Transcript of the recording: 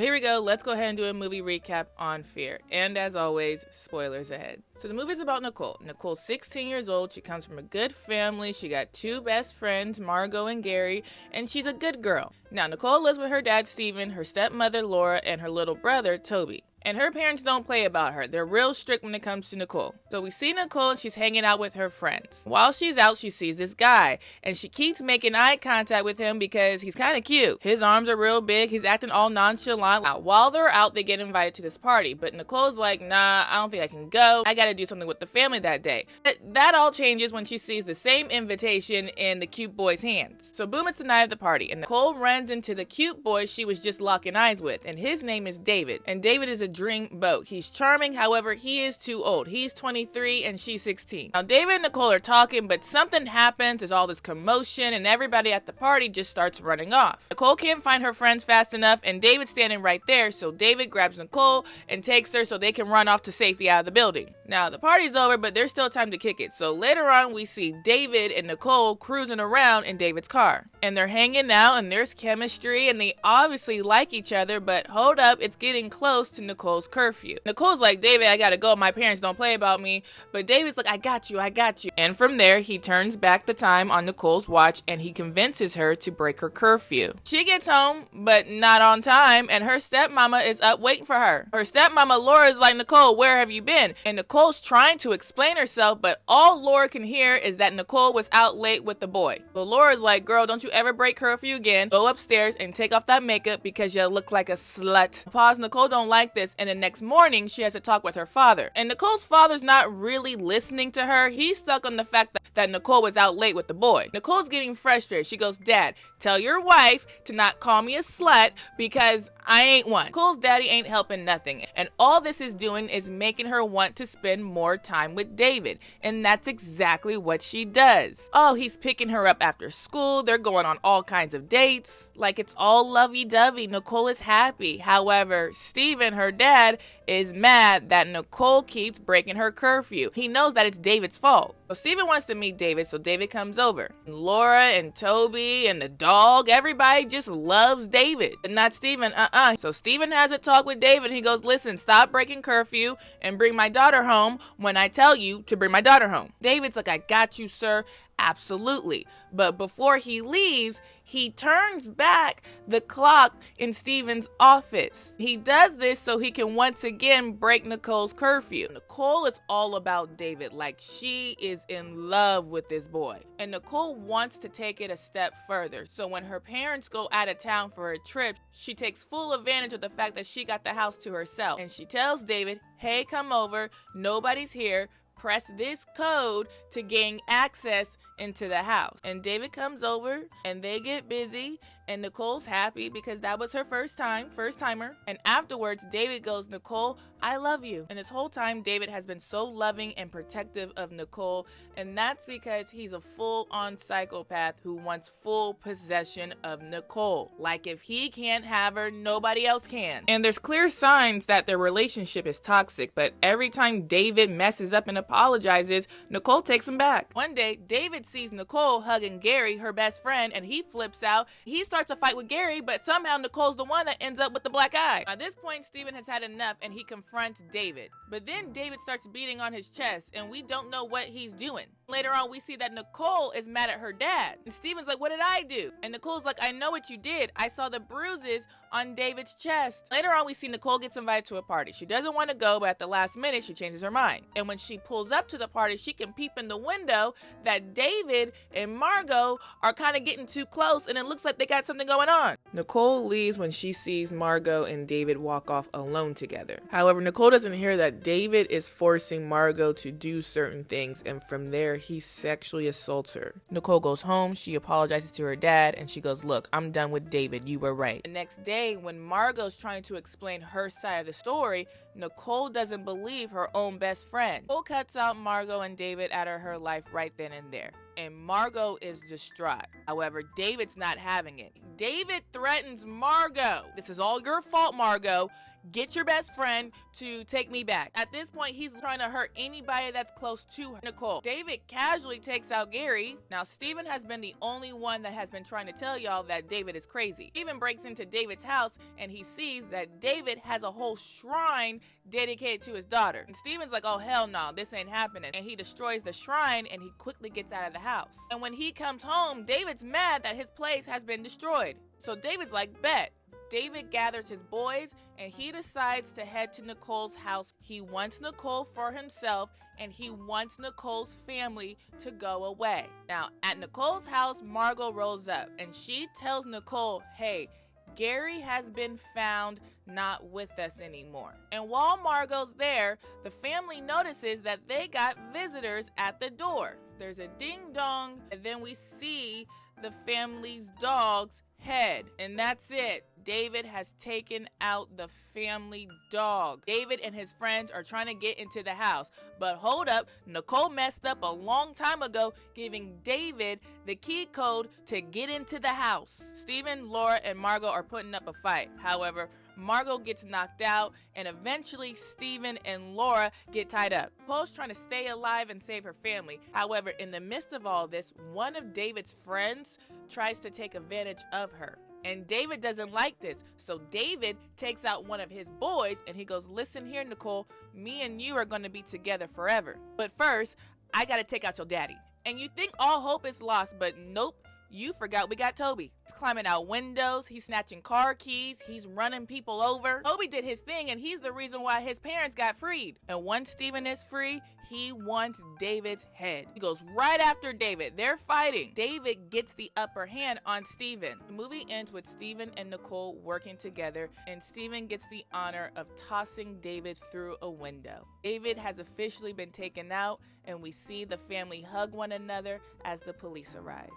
Here we go. Let's go ahead and do a movie recap on Fear. And as always, spoilers ahead. So the movie's about Nicole. Nicole's 16 years old. She comes from a good family. She got two best friends, Margot and Gary, and she's a good girl. Now, Nicole lives with her dad, Steven, her stepmother, Laura, and her little brother, Toby. And her parents don't play about her. They're real strict when it comes to Nicole. So we see Nicole and she's hanging out with her friends. While she's out, she sees this guy. And she keeps making eye contact with him because he's kind of cute. His arms are real big. He's acting all nonchalant. While they're out, they get invited to this party. But Nicole's like, nah, I don't think I can go. I gotta do something with the family that day. But that all changes when she sees the same invitation in the cute boy's hands. So boom, it's the night of the party. And Nicole runs into the cute boy she was just locking eyes with. And his name is David. And David is a dream boat. He's charming, however, he is too old. He's 23 and she's 16. Now, David and Nicole are talking, but something happens. There's all this commotion and everybody at the party just starts running off. Nicole can't find her friends fast enough and David's standing right there, so David grabs Nicole and takes her so they can run off to safety out of the building. Now, the party's over, but there's still time to kick it. So later on, we see David and Nicole cruising around in David's car. And they're hanging out and there's chemistry and they obviously like each other, but hold up, it's getting close to Nicole's curfew. Nicole's like, David, I gotta go. My parents don't play about me. But David's like, I got you. And from there, he turns back the time on Nicole's watch and he convinces her to break her curfew. She gets home, but not on time, and her stepmama is up waiting for her. Her stepmama, Laura, is like, Nicole, where have you been? And Nicole's trying to explain herself, but all Laura can hear is that Nicole was out late with the boy. So Laura's like, girl, don't you ever break curfew again. Go upstairs and take off that makeup because you look like a slut. Pause, Nicole don't like this, and the next morning, she has to talk with her father. And Nicole's father's not really listening to her. He's stuck on the fact that Nicole was out late with the boy. Nicole's getting frustrated. She goes, Dad, tell your wife to not call me a slut because I ain't one. Nicole's daddy ain't helping nothing. And all this is doing is making her want to spend more time with David. And that's exactly what she does. Oh, he's picking her up after school. They're going on all kinds of dates. Like it's all lovey-dovey. Nicole is happy. However, Steven, her dad, is mad that Nicole keeps breaking her curfew. He knows that it's David's fault. So Steven wants to meet David, so David comes over. Laura and Toby and the dog, everybody just loves David, but not Steven. So Steven has a talk with David. He goes, listen, stop breaking curfew and bring my daughter home when I tell you to bring my daughter home. David's like, I got you, sir. Absolutely. But before he leaves, he turns back the clock in Steven's office. He does this so he can once again break Nicole's curfew. Nicole is all about David, like she is in love with this boy. And Nicole wants to take it a step further. So when her parents go out of town for a trip, she takes full advantage of the fact that she got the house to herself. And she tells David, hey, come over, nobody's here. Press this code to gain access into the house. And David comes over and they get busy and Nicole's happy because that was her first timer. And afterwards, David goes, Nicole, I love you. And this whole time, David has been so loving and protective of Nicole. And that's because he's a full-on psychopath who wants full possession of Nicole. Like if he can't have her, nobody else can. And there's clear signs that their relationship is toxic, but every time David messes up and apologizes, Nicole takes him back. One day, David sees Nicole hugging Gary, her best friend, and he flips out. He starts a fight with Gary, but somehow Nicole's the one that ends up with the black eye. At this point, Steven has had enough and he confronts David. But then David starts beating on his chest and we don't know what he's doing. Later on, we see that Nicole is mad at her dad. And Steven's like, what did I do? And Nicole's like, I know what you did. I saw the bruises on David's chest. Later on, we see Nicole gets invited to a party. She doesn't want to go, but at the last minute, she changes her mind. And when she pulls up to the party, she can peep in the window that David and Margot are kind of getting too close and it looks like they got something going on. Nicole leaves when she sees Margot and David walk off alone together. However, Nicole doesn't hear that David is forcing Margot to do certain things, and from there, he sexually assaults her. Nicole goes home, she apologizes to her dad, and she goes, look, I'm done with David, you were right. The next day, when Margot's trying to explain her side of the story, Nicole doesn't believe her own best friend. Nicole cuts out Margot and David out of her life right then and there. And Margot is distraught. However, David's not having it. David threatens Margot. This is all your fault, Margot. get your best friend to take me back. At this point, he's trying to hurt anybody that's close to Nicole. David casually takes out Gary. Now, Steven has been the only one that has been trying to tell y'all that David is crazy. Steven breaks into David's house and he sees that David has a whole shrine dedicated to his daughter. And Steven's like, oh hell no, this ain't happening. And he destroys the shrine and he quickly gets out of the house. And when he comes home, David's mad that his place has been destroyed. So David's like, bet. David gathers his boys and he decides to head to Nicole's house. He wants Nicole for himself and he wants Nicole's family to go away. Now, at Nicole's house, Margot rolls up and she tells Nicole, hey, Gary has been found not with us anymore. And while Margot's there, the family notices that they got visitors at the door. There's a ding dong, and then we see the family's dog's head. And that's it. David has taken out the family dog. David and his friends are trying to get into the house. But hold up, Nicole messed up a long time ago, giving David the key code to get into the house. Steven, Laura, and Margot are putting up a fight. However, Margot gets knocked out, and eventually Steven and Laura get tied up. Nicole's trying to stay alive and save her family. However, in the midst of all this, one of David's friends tries to take advantage of her. And David doesn't like this. So David takes out one of his boys and he goes, listen here, Nicole, me and you are going to be together forever. But first, I got to take out your daddy. And you think all hope is lost, but nope. You forgot we got Toby. He's climbing out windows, he's snatching car keys, he's running people over. Toby did his thing and he's the reason why his parents got freed. And once Steven is free, he wants David's head. He goes right after David. They're fighting. David gets the upper hand on Steven. The movie ends with Steven and Nicole working together and Steven gets the honor of tossing David through a window. David has officially been taken out and we see the family hug one another as the police arrive.